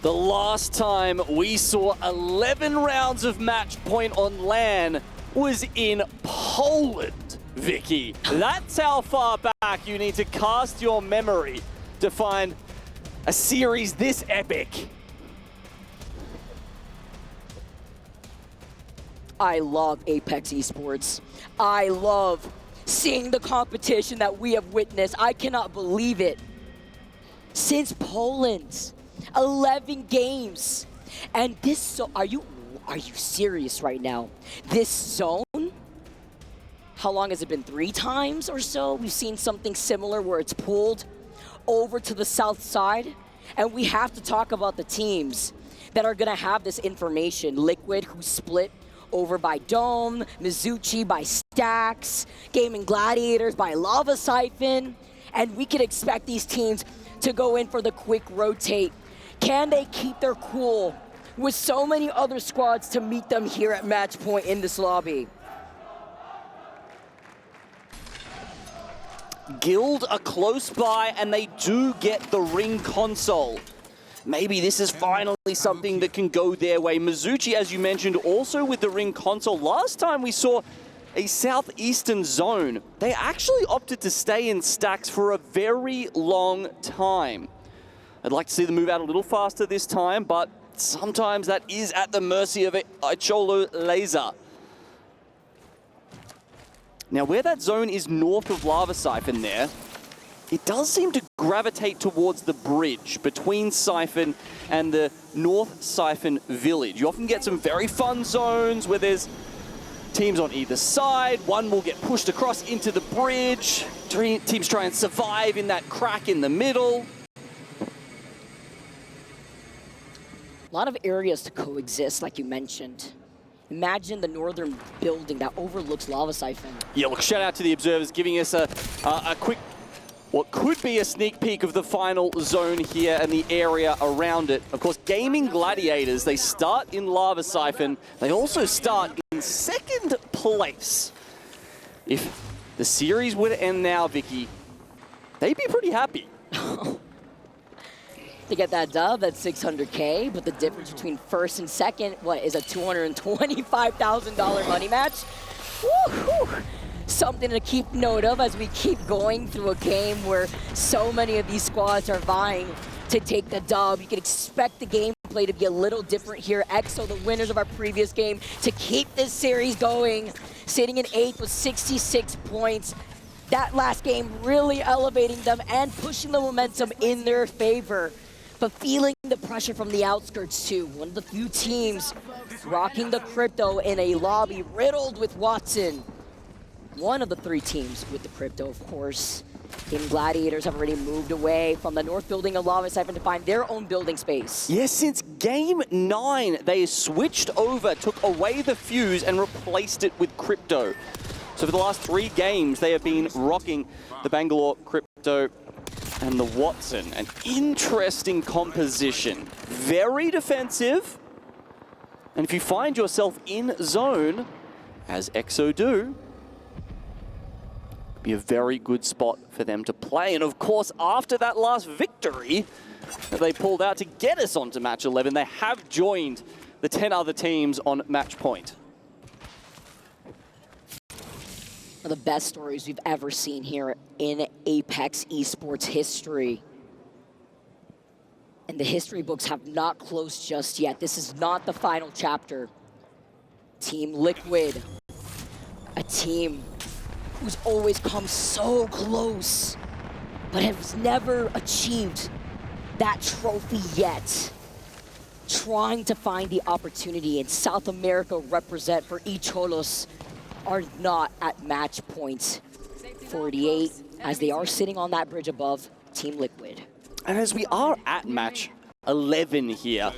The last time we saw 11 rounds of match point on LAN was in Poland, Vicky. That's how far back you need to cast your memory to find a series this epic. I love Apex Esports. I love seeing the competition that we have witnessed. I cannot believe it. Since Poland, 11 games. And this, so are you serious right now? This zone? How long has it been? 3 times or so? We've seen something similar where it's pulled over to the south side. And we have to talk about the teams that are gonna have this information. Liquid, who split over by Dome, Mizuchi by Stacks, Gaming Gladiators by Lava Siphon, and we can expect these teams to go in for the quick rotate. Can they keep their cool with so many other squads to meet them here at match point in this lobby? Guild are close by and they do get the ring console. Maybe this is finally something that can go their way. Mizuchi, as you mentioned, also with the ring console. Last time we saw a southeastern zone, they actually opted to stay in Stacks for a very long time. I'd like to see them move out a little faster this time, but sometimes that is at the mercy of a Cholo Laser. Now, where that zone is north of Lava Siphon there, it does seem to gravitate towards the bridge between Siphon and the North Siphon village. You often get some very fun zones where there's teams on either side. One will get pushed across into the bridge. Teams try and survive in that crack in the middle. A lot of areas to coexist, like you mentioned. Imagine the northern building that overlooks Lava Siphon. Yeah, look, shout out to the observers giving us a quick, what could be a sneak peek of the final zone here and the area around it. Of course, Gaming Gladiators, they start in Lava Siphon. They also start in second place. If the series were to end now, Vicky, they'd be pretty happy. To get that dub, that's 600K, but the difference between first and second, what, is a $225,000 money match? Woo-hoo. Something to keep note of as we keep going through a game where so many of these squads are vying to take the dub. You can expect the gameplay to be a little different here. EXO, the winners of our previous game, to keep this series going, sitting in 8th with 66 points. That last game really elevating them and pushing the momentum in their favor. But feeling the pressure from the outskirts too. One of the few teams rocking the crypto in a lobby riddled with Watson. One of the 3 teams with the crypto, of course. Gaming Gladiators have already moved away from the north building of Lava Siphon to find their own building space. Yes, since Game 9, they switched over, took away the fuse and replaced it with crypto. So for the last 3 games, they have been rocking the Bangalore crypto and the Watson. An interesting composition. Very defensive. And if you find yourself in zone, as EXO do, be a very good spot for them to play. And of course, after that last victory that they pulled out to get us onto match 11, they have joined the 10 other teams on match point. One of the best stories we've ever seen here in Apex Esports history. And the history books have not closed just yet. This is not the final chapter. Team Liquid, a team who's always come so close, but has never achieved that trophy yet. Trying to find the opportunity in South America represent for Icholos are not at match point 48, as they are sitting on that bridge above Team Liquid. And as we are at match 11 here,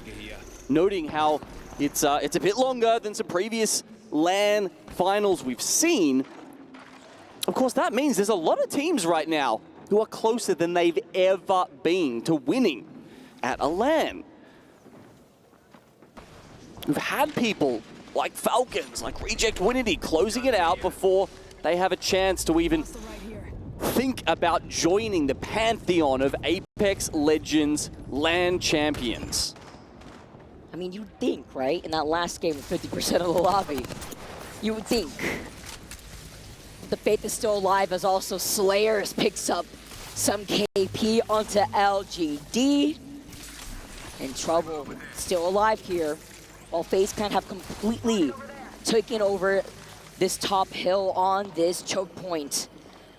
noting how it's a bit longer than some previous LAN finals we've seen, of course, that means there's a lot of teams right now who are closer than they've ever been to winning at a LAN. We've had people like Falcons, like Reject Winity, closing it out before they have a chance to even think about joining the pantheon of Apex Legends LAN champions. I mean, you'd think, right? In that last game with 50% of the lobby, you would think. The faith is still alive as also Slayers picks up some KP onto LGD. In trouble, still alive here, while FaZe Clan have completely taken over this top hill on this choke point.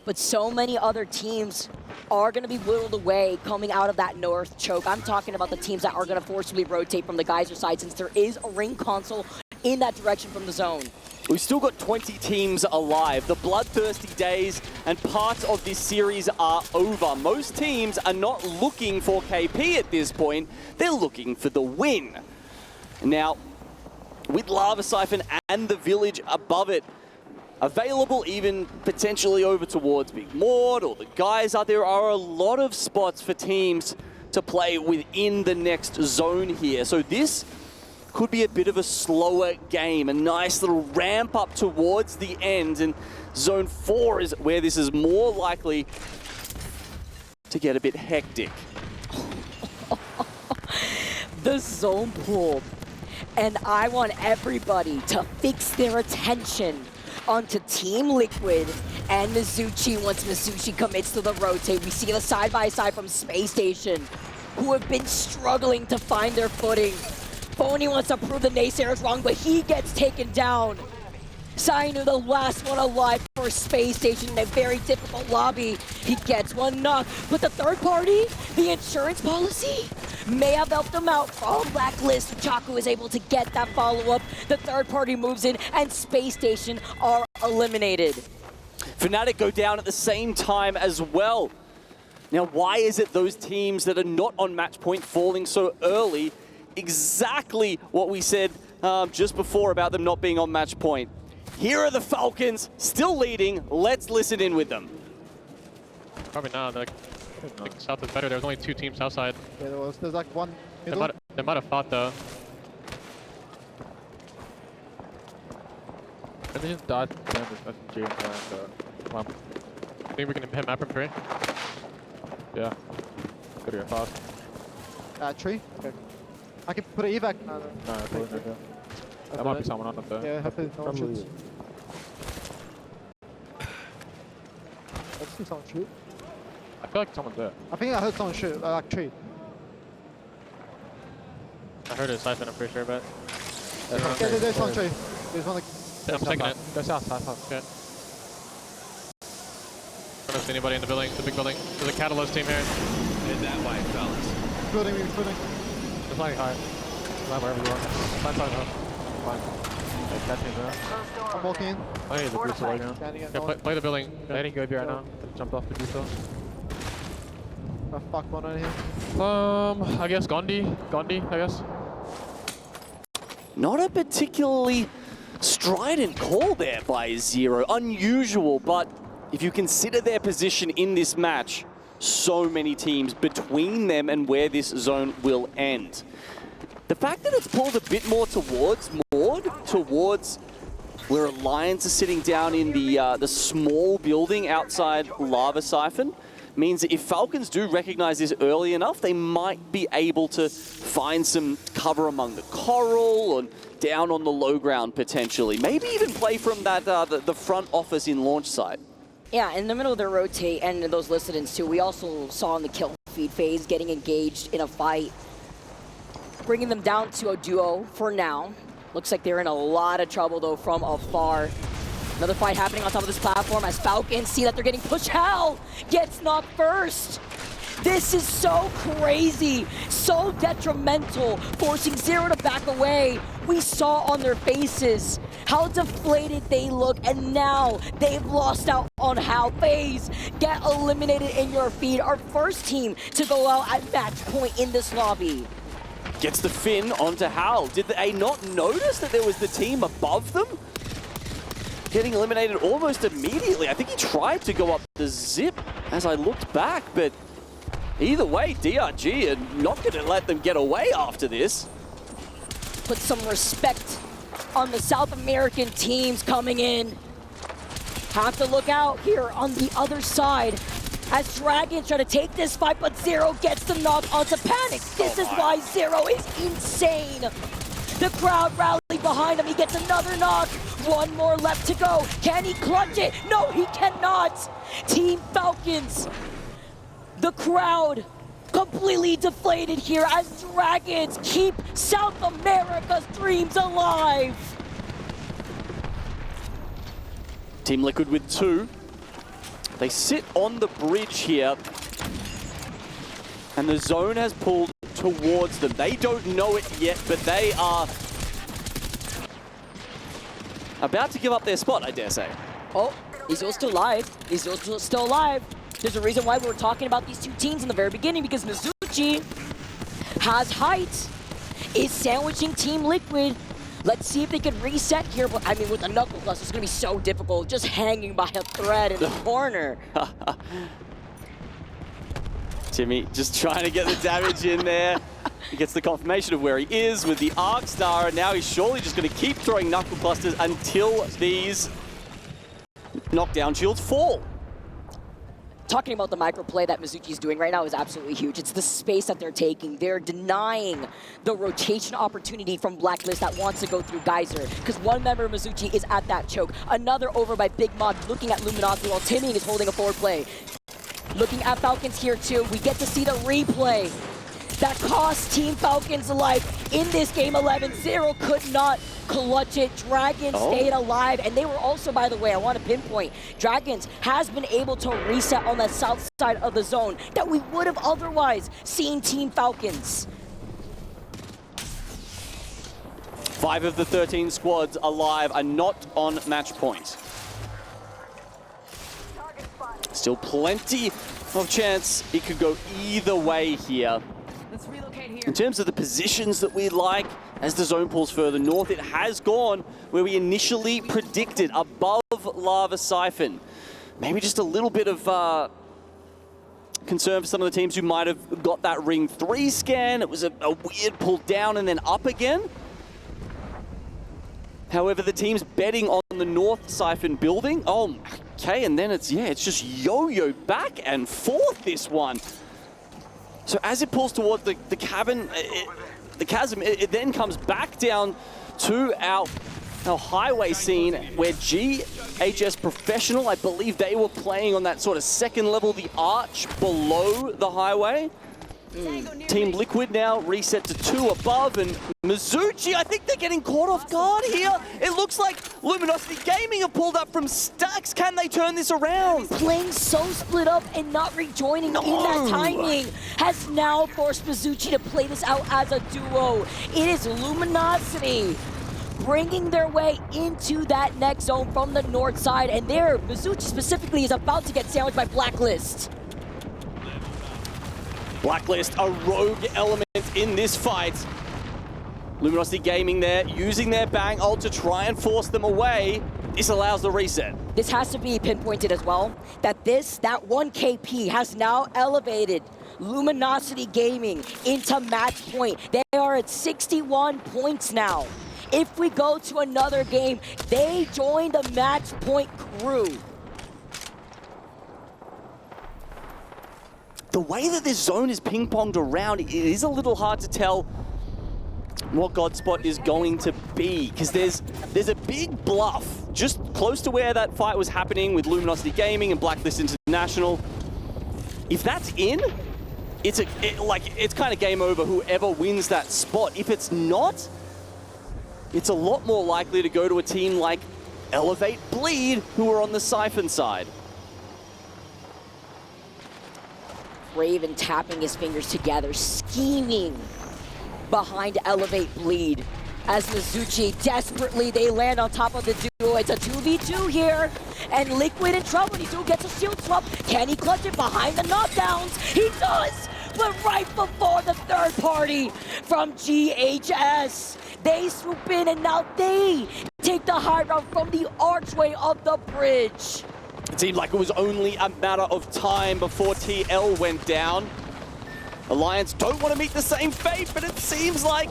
But so many other teams are going to be whittled away coming out of that north choke. I'm talking about the teams that are going to forcibly rotate from the Geyser side, since there is a ring console in that direction from the zone. We've still got 20 teams alive. The bloodthirsty days and parts of this series are over. Most teams are not looking for KP at this point. They're looking for the win. Now, with Lava Siphon and the village above it, available even potentially over towards Big Maud or the Geyser, there are a lot of spots for teams to play within the next zone here. So this could be a bit of a slower game, a nice little ramp up towards the end, and Zone 4 is where this is more likely to get a bit hectic. The zone pulled, and I want everybody to fix their attention onto Team Liquid and Mizuchi. Once Mizuchi commits to the rotate, we see the side-by-side from Space Station, who have been struggling to find their footing. Phony wants to prove the naysayers wrong, but he gets taken down. Sainu, the last one alive for Space Station in a very difficult lobby. He gets one knock, but the third party, the insurance policy, may have helped him out from Blacklist. Chaku is able to get that follow-up. The third party moves in, and Space Station are eliminated. Fnatic go down at the same time as well. Now, why is it those teams that are not on match point falling so early? Exactly what we said just before about them not being on match point. Here are the Falcons, still leading. Let's listen in with them. Probably not. I think South is better. There's only 2 teams outside. Yeah, there's like one middle. They might have fought though. And they just died to SMG and I think we can hit map from 3. yeah. Pretty fast. Tree? Okay. I can put an evac. No, probably not. There might be someone on it though. Yeah, hopefully no one shoots. Let's see someone shoot. I feel like someone's there. I think I heard someone shoot, like tree. I heard a siphon, I'm pretty sure, but... Yeah, there's one tree. There's one like... Yeah, I'm taking it. Go south. Okay. I don't see anybody in the building, the big building. There's a Catalyst team here. In that way, fellas. Building. They're flying high. Fly wherever you want. Fine. Fine. I'm walking in. I need the boost right now. Yeah, play the building. Letting go right now. Jumped off the booster. Fuck one on here. I guess Gondi, I guess. Not a particularly strident call there by Zero. Unusual, but if you consider their position in this match, so many teams between them and where this zone will end. The fact that it's pulled a bit more towards Maud, towards where Alliance is sitting down in the small building outside Lava Siphon, means that if Falcons do recognize this early enough, they might be able to find some cover among the coral or down on the low ground potentially. Maybe even play from that the front office in launch site. Yeah, in the middle of their rotate and those listed-ins too, we also saw in the kill feed phase getting engaged in a fight, bringing them down to a duo for now. Looks like they're in a lot of trouble though from afar. Another fight happening on top of this platform as Falcons see that they're getting pushed. Hal gets knocked first. This is so crazy, so detrimental, forcing Zero to back away. We saw on their faces how deflated they look, and now they've lost out on Hal. FaZe get eliminated in your feed. Our first team to go out at match point in this lobby. Gets the Finn onto Hal. Did they not notice that there was the team above them? Getting eliminated almost immediately. I think he tried to go up the zip as I looked back, but either way, DRG are not going to let them get away after this. Put some respect on the South American teams coming in. Have to look out here on the other side as Dragons try to take this fight, but Zero gets the knock onto Panic. This is why Zero is insane The crowd rallied behind him. He gets another knock. One more left to go. Can he clutch it? No, he cannot. Team Falcons. The crowd completely deflated here as Dragons keep South America's dreams alive. Team Liquid with 2. They sit on the bridge here. And the zone has pulled towards them. They don't know it yet, but they are about to give up their spot, I dare say. Oh, he's still alive. He's still alive. There's a reason why we were talking about these two teams in the very beginning, because Mizuchi has height, is sandwiching Team Liquid. Let's see if they can reset here, but I mean, with the knuckle cluster, it's gonna be so difficult, just hanging by a thread in the corner. Timmy just trying to get the damage in there. He gets the confirmation of where he is with the Arc Star, and now he's surely just going to keep throwing knuckle clusters until these knockdown shields fall. Talking about the microplay that Mizuchi is doing right now is absolutely huge. It's the space that they're taking. They're denying the rotation opportunity from Blacklist that wants to go through Geyser, because one member of Mizuchi is at that choke. Another over by Big Mod looking at Luminosity while Timmy is holding a forward play. Looking at Falcons here too. We get to see the replay that cost Team Falcons life in this game 11-0. Could not clutch it. Dragons stayed alive, and they were also, by the way, I want to pinpoint, Dragons has been able to reset on the south side of the zone that we would have otherwise seen Team Falcons. 5 of the 13 squads alive are not on match point. Still plenty of chance it could go either way here. Let's relocate here. In terms of the positions that we like, as the zone pulls further north, it has gone where we initially predicted, above Lava Siphon. Maybe just a little bit of concern for some of the teams who might have got that Ring 3 scan. It was a weird pull down and then up again. However, the team's betting on the North Siphon building. Oh, okay, and then it's just yo-yo back and forth, this one. So as it pulls towards the cabin, the chasm, it then comes back down to our highway scene where GHS Professional, I believe they were playing on that sort of second level, the arch below the highway. Team Liquid now reset to 2 above, and Mizuchi, I think they're getting caught off guard here. It looks like Luminosity Gaming have pulled up from stacks. Can they turn this around? Playing so split up and not rejoining in that timing has now forced Mizuchi to play this out as a duo. It is Luminosity bringing their way into that next zone from the north side, and there, Mizuchi specifically is about to get sandwiched by Blacklist. Blacklist, a rogue element in this fight. Luminosity Gaming there, using their bang ult to try and force them away. This allows the reset. This has to be pinpointed as well, that that 1 KP has now elevated Luminosity Gaming into match point. They are at 61 points now. If we go to another game, they join the match point crew. The way that this zone is ping-ponged around, it is a little hard to tell what Godspot is going to be, because there's a big bluff just close to where that fight was happening with Luminosity Gaming and Blacklist International. If that's in, it's kind of game over whoever wins that spot. If it's not, it's a lot more likely to go to a team like Elevate Bleed, who are on the Siphon side. Raven tapping his fingers together, scheming behind Elevate Bleed. As Mizuchi desperately, they land on top of the duo. It's a 2v2 here, and Liquid in trouble. He still gets a shield swap. Can he clutch it behind the knockdowns? He does, but right before the third party from GHS, they swoop in, and now they take the high route from the archway of the bridge. It seemed like it was only a matter of time before TL went down. Alliance don't want to meet the same fate, but it seems like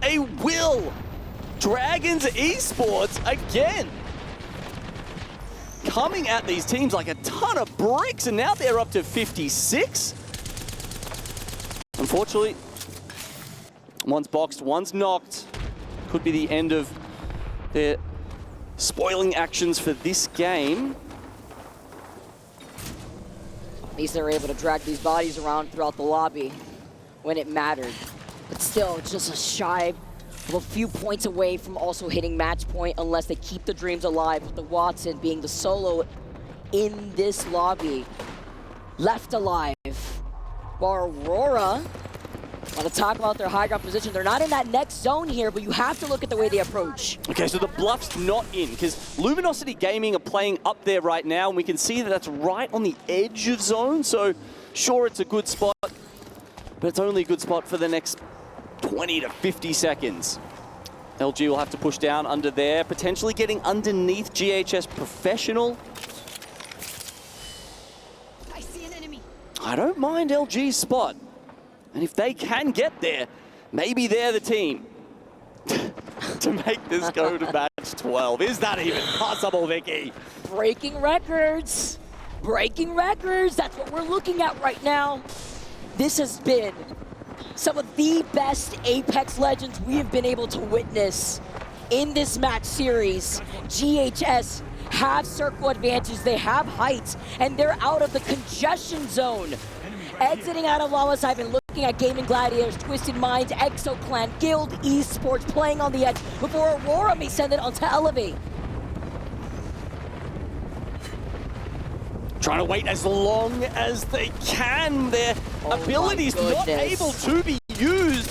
they will. Dragons Esports again, coming at these teams like a ton of bricks, and now they're up to 56. Unfortunately, one's boxed, one's knocked. could be the end of their spoiling actions for this game. At least they were able to drag these bodies around throughout the lobby when it mattered. But still, just a shy of a few points away from also hitting match point unless they keep the dreams alive, with the Watson being the solo in this lobby. Left alive. While Aurora want to talk about their high ground position. They're not in that next zone here, but you have to look at the way they approach. Okay, so the bluff's not in, because Luminosity Gaming are playing up there right now, and we can see that that's right on the edge of zone, so sure, it's a good spot, but it's only a good spot for the next 20 to 50 seconds. LG will have to push down under there, potentially getting underneath GHS Professional. I see an enemy. I don't mind LG's spot. And if they can get there, maybe they're the team to make this go to match 12. Is that even possible, Vicky? Breaking records. Breaking records. That's what we're looking at right now. This has been some of the best Apex Legends we have been able to witness in this match series. GHS have circle advantage, they have heights, and they're out of the congestion zone. Exiting out of Llamas, I've been looking at Gaming Gladiators, Twisted Minds, Exo Clan, Guild Esports playing on the edge before Aurora may send it onto Elevate. Trying to wait as long as they can. Their abilities not able to be used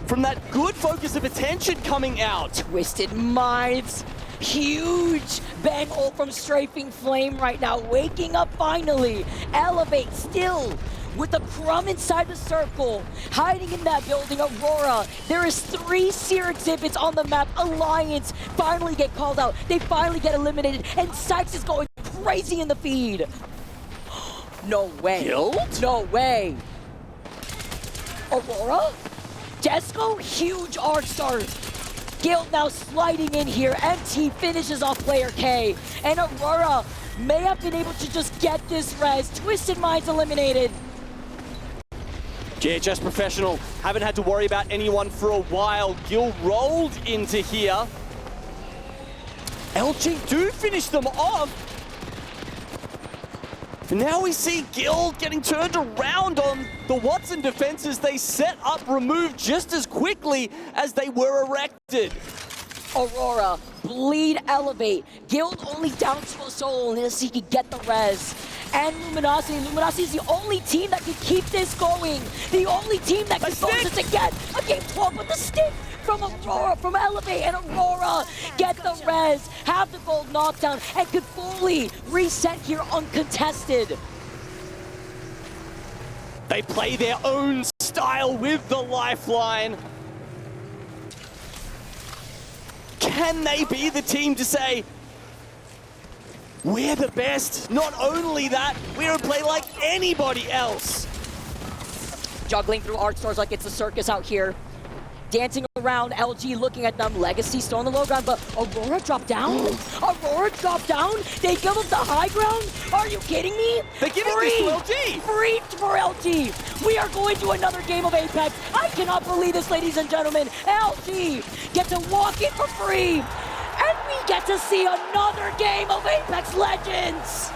from that good focus of attention coming out. Twisted Minds, huge bang ult from Strafing Flame right now, waking up finally. Elevate still with the crumb inside the circle, hiding in that building. Aurora, there is 3 seer exhibits on the map. Alliance finally get called out. They finally get eliminated, and Sykes is going crazy in the feed. No way. Guild? No way. Aurora? Jesco, huge arc start. Guild now sliding in here. MT finishes off player K. And Aurora may have been able to just get this res. Twisted Minds eliminated. GHS Professional haven't had to worry about anyone for a while. Gil rolled into here. LG do finish them off. And now we see Guild getting turned around on the Watson defenses. They set up, removed just as quickly as they were erected. Aurora, bleed, elevate. Guild only down to a soul unless he could get the res. And Luminosity. Luminosity is the only team that can keep this going. The only team that can force this again. A game 12 with the stick from Aurora, from Elevate, and Aurora get the res, have the gold knockdown, and could fully reset here uncontested. They play their own style with the lifeline. Can they be the team to say, we're the best? Not only that, we don't play like anybody else. Juggling through art stores like it's a circus out here. Dancing around, LG looking at them. Legacy still on the low ground, but Aurora dropped down. Aurora dropped down? They give up the high ground? Are you kidding me? They're giving this to LG. Free for LG. We are going to another game of Apex. I cannot believe this, ladies and gentlemen. LG get to walk in for free. And we get to see another game of Apex Legends.